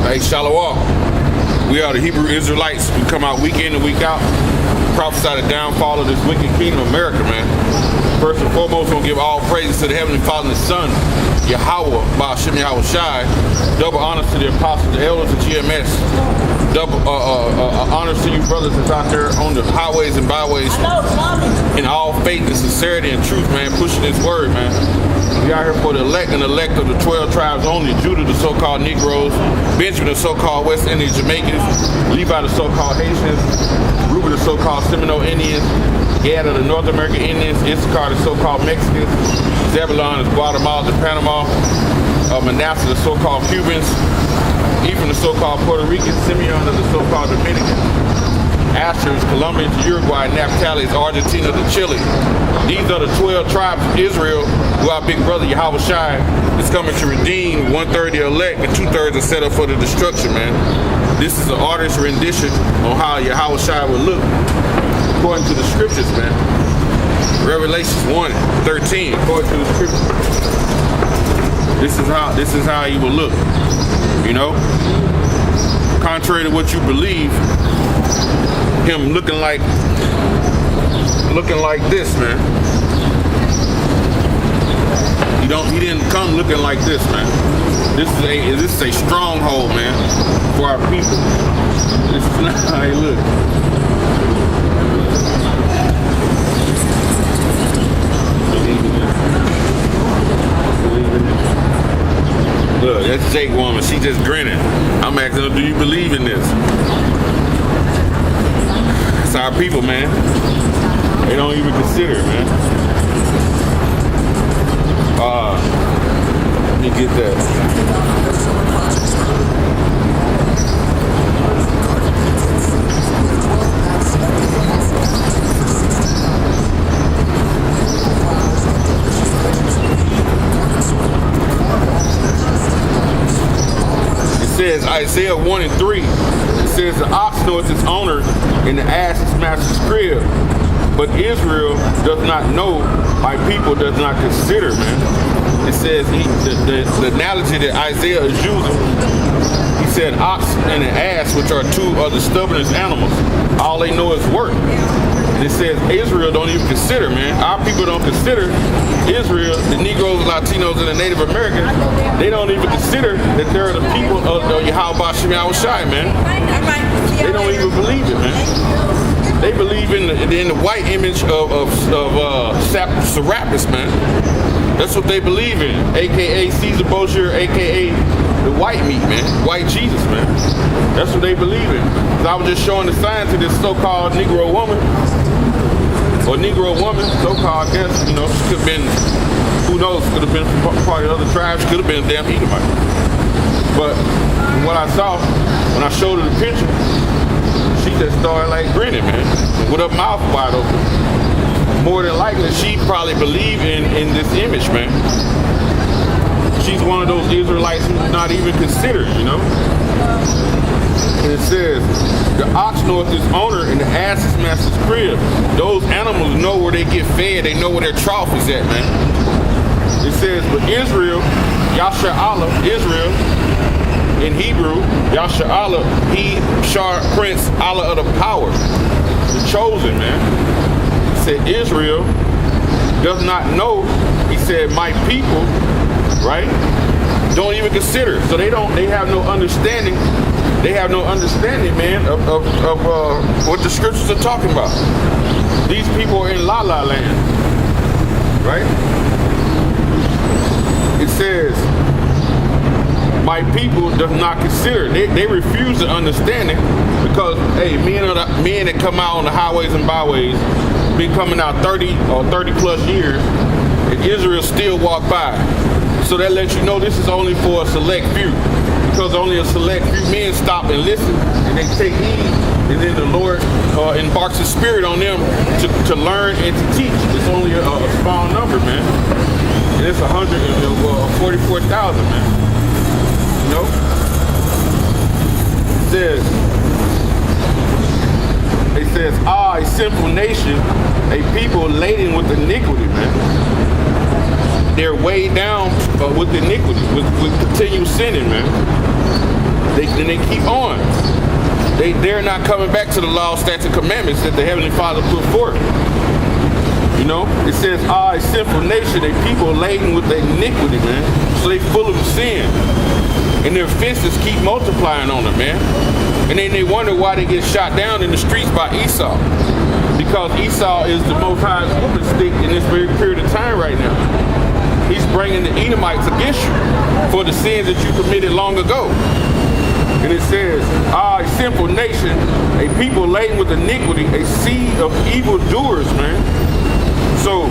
Hey, Shalom. We are the Hebrew Israelites. We come out week in and week out, prophesy the downfall of this wicked kingdom of America, man. First and foremost, we're going to give all praises to the Heavenly Father and the Son, Yahweh, Ba'ashem Yahweh Shai. Double honors to the apostles, the elders of GMS. Double honors to you brothers that's out there on the highways and byways in all faith and sincerity and truth, man, pushing this word, man. We out here for the elect and elect of the 12 tribes only. Judah, the so-called Negroes. Benjamin, the so-called West Indian Jamaicans. Levi, the so-called Haitians. Reuben, the so-called Seminole Indians. Gad, the North American Indians. Issachar, the so-called Mexicans. Zebulon, the Guatemala, the Panama. Manasseh, the so-called Cubans. Ephraim, the so-called Puerto Ricans. Simeon, the so-called Dominicans. Asher is Colombians, Uruguay, Naphtali is Argentina to Chile. These are the 12 tribes of Israel who our big brother Yahweh Shai is coming to redeem. 1/3 the elect and 2/3 are set up for the destruction, man. This is an artist's rendition on how Yahweh Shai will look according to the scriptures, man. Revelations 1:13, according to the scriptures. This is how he will look. You know? Contrary to what you believe, him looking like this, man. He didn't come looking like this, man. This is a stronghold, man, for our people. This is not how he look. Look, that's Jake woman. She just grinning. I'm asking her, do you believe in this? It's our people, man. They don't even consider it, man. Let me get that. It says, Isaiah 1:3. It says, the ox knoweth its owner, and the ass its master's crib. But Israel does not know, my people does not consider, man. It says, the analogy that Isaiah is using, he said ox and an ass, which are two of the stubbornest animals, all they know is work. And it says Israel don't even consider, man. Our people don't consider Israel, the Negroes, Latinos, and the Native Americans. They don't even consider that they're the people of Yahweh Ba'ashem Yahweh Shai, man. They don't even believe it, man. They believe in the white image of Serapis, man. That's what they believe in, a.k.a. Caesar Borgia, a.k.a. the white meat, man. White Jesus, man. That's what they believe in. So I was just showing the sign to this so-called Negro woman, or Negro woman, so-called, I guess, you know, she could have been, who knows, could have been from part of the other tribes, could have been a damn Edomite. But from what I saw, when I showed her the picture, she just started like grinning, man, with her mouth wide open. More than likely, she probably believed in this image, man. She's one of those Israelites who's not even considered, you know. And it says, the ox knoweth his owner, and the ass his master's crib. Those animals know where they get fed. They know where their trough is at, man. It says, but Israel, Yasha Allah, Israel, in Hebrew, Yasha Allah, he, Shar, Prince, Allah of the power, the chosen, man. He said, Israel does not know, he said, my people, right, don't even consider. So they have no understanding. They have no understanding, man, of what the scriptures are talking about. These people are in La La Land, right? It says, my people does not consider. They refuse to understand it because, hey, men that come out on the highways and byways been coming out 30 or 30 plus years, and Israel still walk by. So that lets you know this is only for a select few, because only a select few men stop and listen, and they take heed, and then the Lord embarks His Spirit on them to learn and to teach. It's only a small number, man, and it's 144,000, man. You know, it says, a sinful nation, a people laden with iniquity, man. They're weighed down with iniquity, with continual sinning, man. Then they keep on. They're not coming back to the law, statutes, and commandments that the Heavenly Father put forth. You know, it says, a sinful nation, a people laden with iniquity, man. So they full of sin. And their offenses keep multiplying on them, man. And then they wonder why they get shot down in the streets by Esau. Because Esau is the Most High's whooping stick in this very period of time right now. He's bringing the Edomites against you for the sins that you committed long ago. And it says, a sinful nation, a people laden with iniquity, a seed of evildoers, man. So,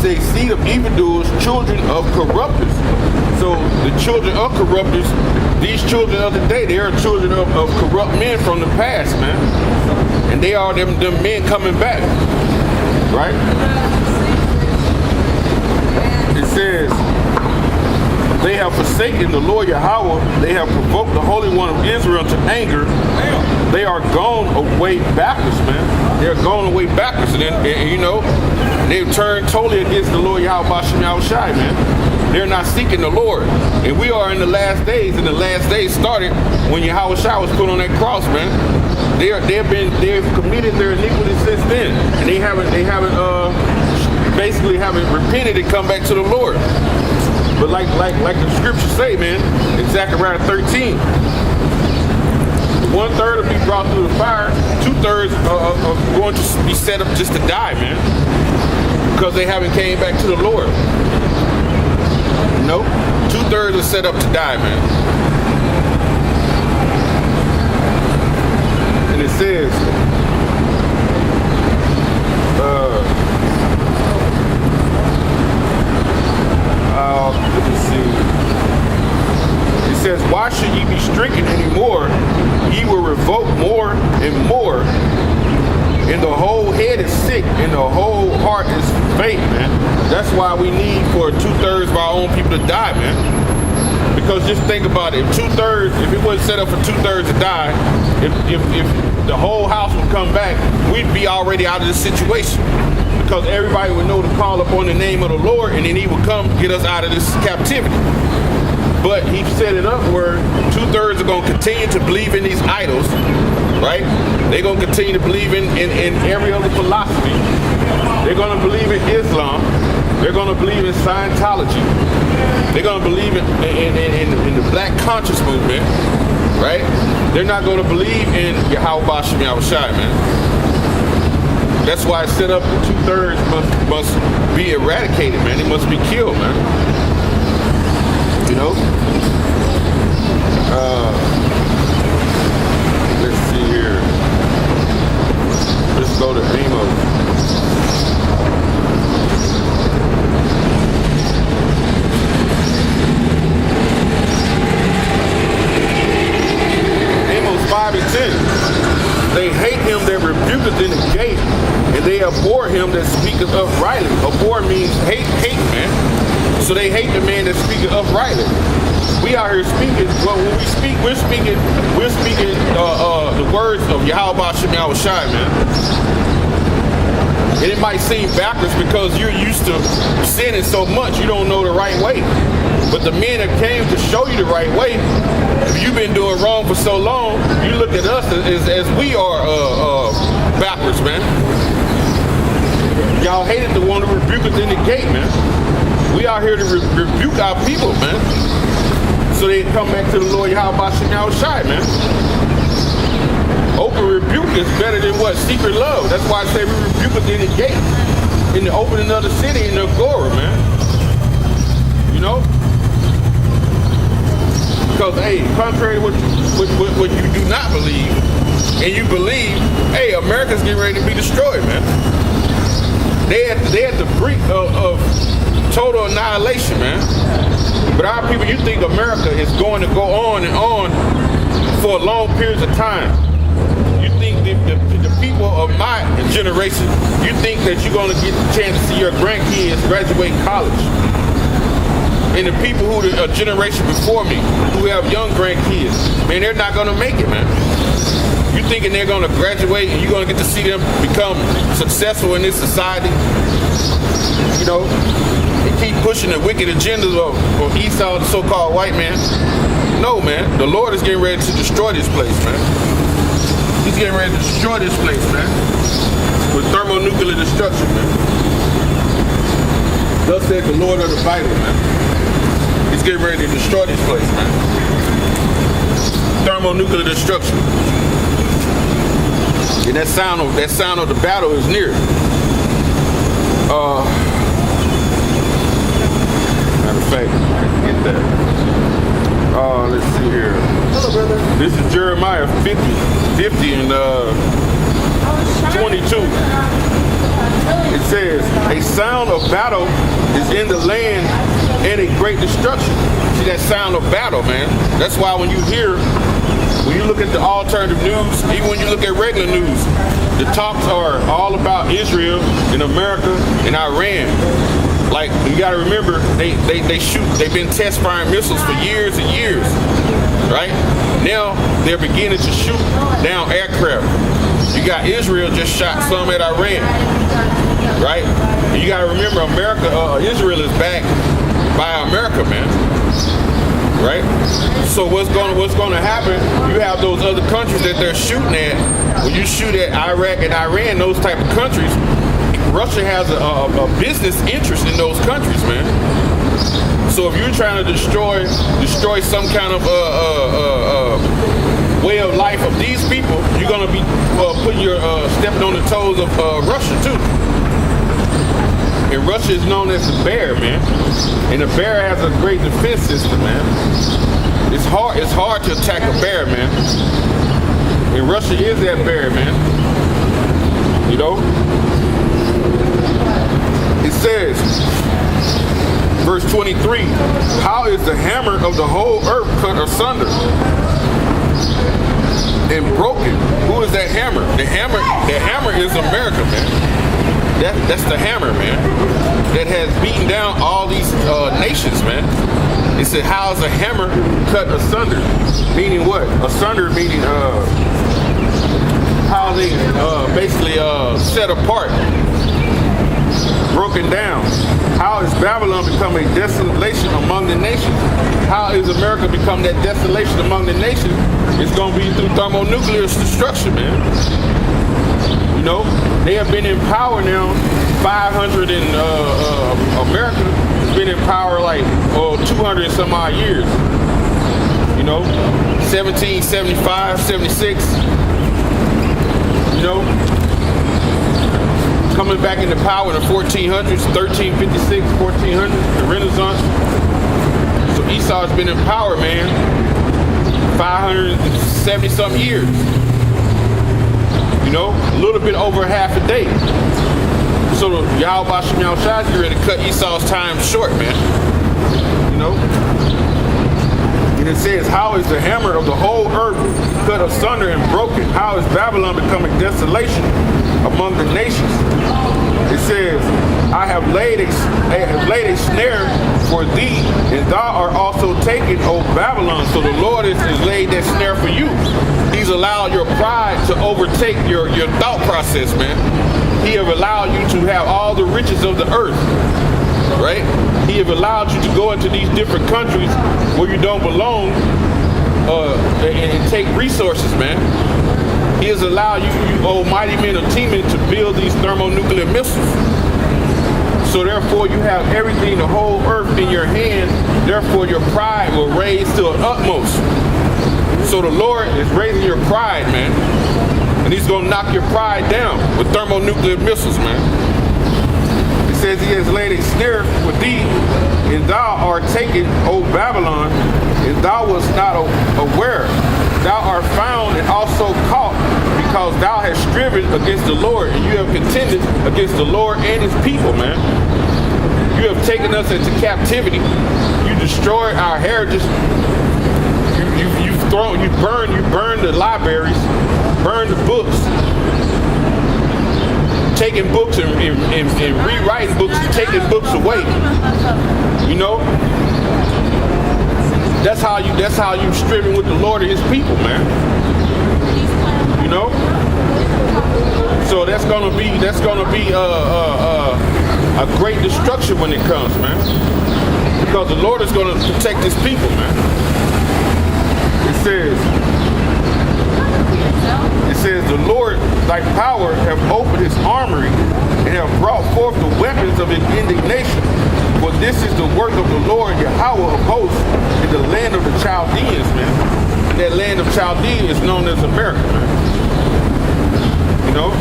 say seed of evildoers, children of corrupters. So the children of corrupters, these children of the day, they are children of corrupt men from the past, man. And they are them men coming back, right? It says, they have forsaken the Lord Yahweh. They have provoked the Holy One of Israel to anger. They are gone away backwards, man. They're going away backwards. And you know, they've turned totally against the Lord Yahweh Bashem Yahushai, man. They're not seeking the Lord. And we are in the last days, and the last days started when Yahushua was put on that cross, man. They've committed their iniquity since then. And they haven't basically haven't repented and come back to the Lord. But like the scriptures say, man, in Zechariah 13, 1/3 will be brought through the fire, 2/3 are going to be set up just to die, man, because they haven't came back to the Lord. No, 2/3 are set up to die, man. And it says, let me see. It says, why should ye be stricken anymore? Ye will revolt more and more. And the whole head is sick, and the whole heart is faint, man. That's why we need for 2/3 of our own people to die, man. Because just think about it. If it wasn't set up for 2/3 to die, if the whole house would come back, we'd be already out of this situation. Because everybody would know to call upon the name of the Lord, and then he would come get us out of this captivity. But he set it up where 2/3 are going to continue to believe in these idols, right? They're going to continue to believe in every other philosophy. They're going to believe in Islam. They're going to believe in Scientology. They're going to believe in the Black Conscious Movement, right? They're not going to believe in Yahweh Bashem Yahushai, man. That's why it's set up that 2/3 must be eradicated, man. They must be killed, man. You know? Let's see here. Let's go to Amos. Amos 5:10. They hate him that rebuketh in the gate, and they abhor him that speaketh uprightly. Abhor means hate, man. So they hate the man that speaketh uprightly. We out here speaking, well, when we speak, we're speaking the words of Yahweh Bashem Yahushai, man. And it might seem backwards because you're used to sinning so much, you don't know the right way. But the men that came to show you the right way, if you've been doing wrong for so long, you look at us as we are backwards, man. Y'all hated the one who rebuked us in the gate, man. We out here to rebuke our people, man. So they come back to the Lord Yahweh Bashem Yahushai, man. Open rebuke is better than what? Secret love. That's why I say we rebuke us in the gate, in the opening of the city, in the Agora, man. You know? Because, hey, contrary to what you do not believe, and you believe, hey, America's getting ready to be destroyed, man. They at the brink of total annihilation, man. But our people, you think America is going to go on and on for long periods of time. You think the people of my generation, you think that you're going to get the chance to see your grandkids graduate college. And the people who a generation before me, who have young grandkids, man, they're not going to make it, man. You thinking they're going to graduate and you're going to get to see them become successful in this society? You know, He keep pushing the wicked agendas of Esau, the so-called white man. No, man. The Lord is getting ready to destroy this place, man. He's getting ready to destroy this place, man. With thermonuclear destruction, man. Thus said the Lord of the Bible, man. He's getting ready to destroy this place, man. Thermonuclear destruction. And that sound of the battle is near. Matter of fact, get that. Let's see here. Hello, brother. This is Jeremiah 50 and 22. It says, a sound of battle is in the land and a great destruction. See that sound of battle, man. That's why when you look at the alternative news, even when you look at regular news, the talks are all about Israel and America and Iran. Like, you gotta remember, they've been test firing missiles for years and years, right? Now they're beginning to shoot down aircraft. You got Israel just shot some at Iran, right? And you gotta remember, Israel is backed by America, man. Right? So what's gonna happen? You have those other countries that they're shooting at. When you shoot at Iraq and Iran, those type of countries, Russia has a business interest in those countries, man. So if you're trying to destroy some kind of way of life of these people, you're gonna be putting your stepping on the toes of Russia too. And Russia is known as the bear, man. And the bear has a great defense system, man. It's hard to attack a bear, man. And Russia is that bear, man. You know? It says, verse 23, how is the hammer of the whole earth cut asunder and broken? Who is that hammer? The hammer is America, man. That's the hammer, man, that has beaten down all these nations, man. It said, how is a hammer cut asunder? Meaning what? Asunder meaning how they basically set apart, broken down. How is Babylon become a desolation among the nations? How is America become that desolation among the nations? It's going to be through thermonuclear destruction, man. You know, they have been in power now, 500 in America has been in power like 200 and some odd years. You know, 1775, 76, you know, coming back into power in the 1400s, 1356, 1400s, the Renaissance. So Esau has been in power, man, 570 some years. You know, a little bit over half a day. So Yahweh Shem Yahushua is ready to cut Esau's time short, man. You know? And it says, how is the hammer of the whole earth cut asunder and broken? How is Babylon becoming desolation among the nations? It says, I have laid a snare for thee, and thou art also taken, O Babylon. So the Lord has laid that snare for you. He's allowed your pride to overtake your thought process, man. He have allowed you to have all the riches of the earth, right? He have allowed you to go into these different countries where you don't belong and take resources, man. He has allowed you mighty men of Teman, to build these thermonuclear missiles. So therefore you have everything, the whole earth in your hand. Therefore your pride will raise to an utmost. So the Lord is raising your pride, man. And he's going to knock your pride down with thermonuclear missiles, man. It says he has laid a snare for thee, and thou art taken, O Babylon, and thou wast not aware. Thou art found and also caught, because thou hast striven against the Lord, and you have contended against the Lord and his people, man. You have taken us into captivity. You destroyed our heritage. You burn the libraries, burn the books, taking books and rewriting books and taking books away. You know, that's how you stripping with the Lord and his people, man. You know, so that's gonna be a great destruction when it comes, man. Because the Lord is going to protect his people, man. It says, the Lord, thy power, have opened his armory and have brought forth the weapons of his indignation. For this is the work of the Lord, Yahweh of hosts, in the land of the Chaldeans, man. And that land of Chaldea is known as America, man. You know?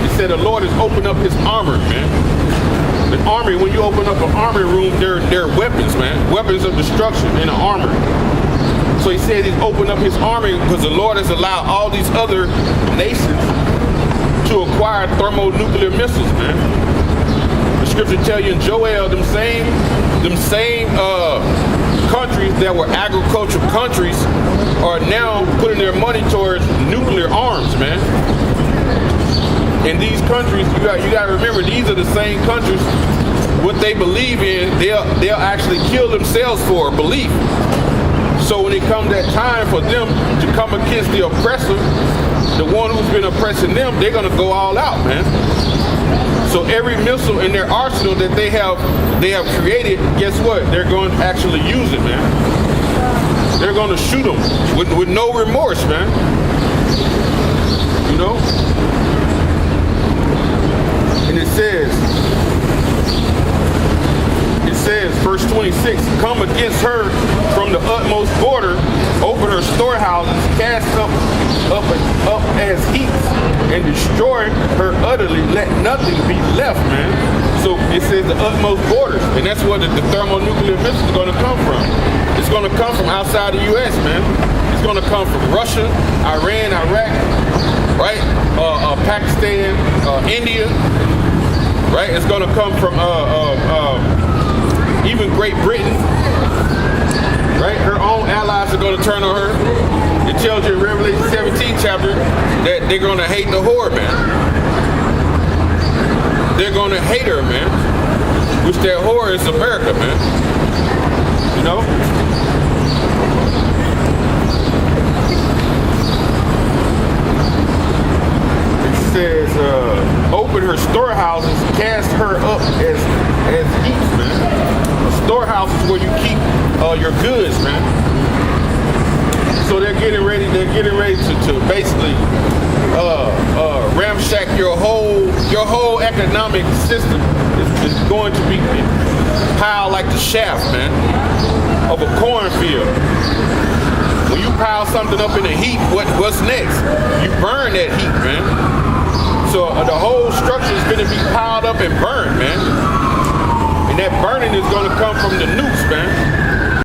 It said the Lord has opened up his armor, man. The army, when you open up an army room, there are weapons, man. Weapons of destruction in an armor. So he said he's opened up his army because the Lord has allowed all these other nations to acquire thermonuclear missiles, man. The scripture tell you in Joel, them same countries that were agricultural countries are now putting their money towards nuclear arms, man. And these countries, you got to remember, these are the same countries. What they believe in, they'll actually kill themselves for belief. So when it comes that time for them to come against the oppressor, the one who's been oppressing them, they're going to go all out, man. So every missile in their arsenal that they have created, guess what? They're going to actually use it, man. They're going to shoot them with no remorse, man. You know? And it says, verse 26, come against her from the utmost border, open her storehouses, cast up as heaps, and destroy her utterly, let nothing be left, man. So it says the utmost borders, and that's where the thermonuclear missile is going to come from. It's going to come from outside the U.S., man. It's going to come from Russia, Iran, Iraq, right? Pakistan, India, right? It's going to come from even Great Britain, right? Her own allies are going to turn on her. It tells you in Revelation 17 chapter that they're going to hate the whore, man. They're going to hate her, man. Which that whore is America, man. You know? It says, open her storehouses, cast her up as heaps, man. A storehouse is where you keep your goods, man. So they're getting ready to basically ramshack your whole economic system is going to be piled like the shaft, man, of a cornfield. When you pile something up in a heap, what's next? You burn that heap, man. So the whole structure is going to be piled up and burned, man. And that burning is going to come from the nukes, man.